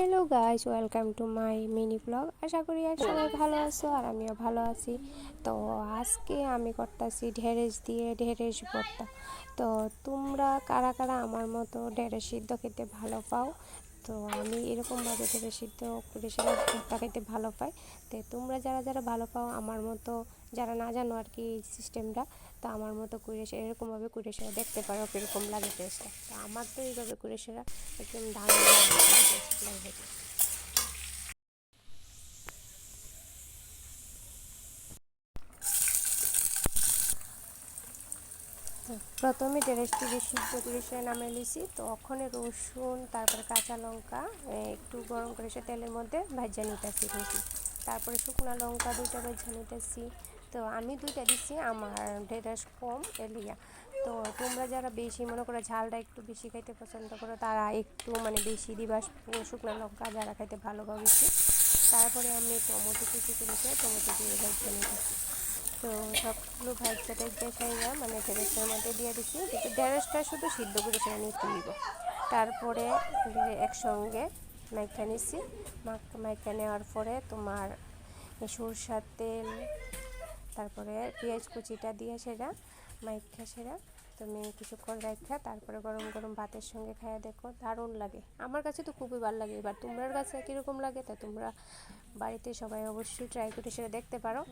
Hello guys, welcome to my mini blog. আশা করি আর সবাই ভালো আছো আর আমিও ভালো আছি। তো আজকে আমি করতেছি ঢেঁড়স দিয়ে ঢেঁড়স ভর্তা। তো তোমরা কারা কারা আমার মতো ঢেঁড়স সিদ্ধ খেতে ভালো পাও? তো আমি এরকমভাবে ঢেঁড়স সিদ্ধ করে সেটা ভর্তা খেতে ভালো পাই। তো তোমরা যারা যারা ভালো পাও আমার মতো, যারা না জানো আর কি এই সিস্টেমটা, তো আমার মতো করে এরকমভাবে করে সেটা দেখতে পারো কীরকম লাগে টেস্টটা। তো আমার তো এইভাবে করে সেটা একদম দারুণ লাগে, টেস্ট লাগে। তো প্রথমে ঢেঁড়সটি সিদ্ধ করে সে নামিয়ে নিয়েছি। তো ওখানে রসুন, তারপরে কাঁচা লঙ্কা একটু গরম করে সে তেলের মধ্যে ভাজা নিতেছি বেশি। তারপরে শুকনো লঙ্কা দুইটা ভাজা নিতেছি। তো আমি দুইটা দিচ্ছি, আমার ঢেঁড়স কম এলিয়া। তো তোমরা যারা বেশি মনে করো ঝালটা একটু বেশি খাইতে পছন্দ করো তারা একটু মানে বেশি দিবা শুকনো লঙ্কা, যারা খাইতে ভালোভাবে বেশি। তারপরে আমি টমেটো কুচি করেছে টমেটো দিয়ে ভাজা নিতেছি। তো সবগুলো ভাজা টাজা খাইয়া মানে ঢেঁড়সের মধ্যে দিয়ে দিছি, কিন্তু ঢেঁড়সটা শুধু সিদ্ধ করে সেটা নিতে হইব। তারপরে একসঙ্গে মাইখা নিছি। মাইখা নেওয়ার পরে তোমার সরষার তেল, তারপরে পেঁয়াজ কুচিটা দিয়ে সেটা মাইখা সেটা তুমি কিছুক্ষণ রাখা, তারপরে গরম গরম ভাতের সঙ্গে খাইয়া দেখো, দারুণ লাগে। আমার কাছে তো খুবই ভালো লাগে। এবার তোমার কাছে কীরকম লাগে তা তোমরা বাড়িতে সবাই অবশ্যই ট্রাই করে সেটা দেখতে পারো।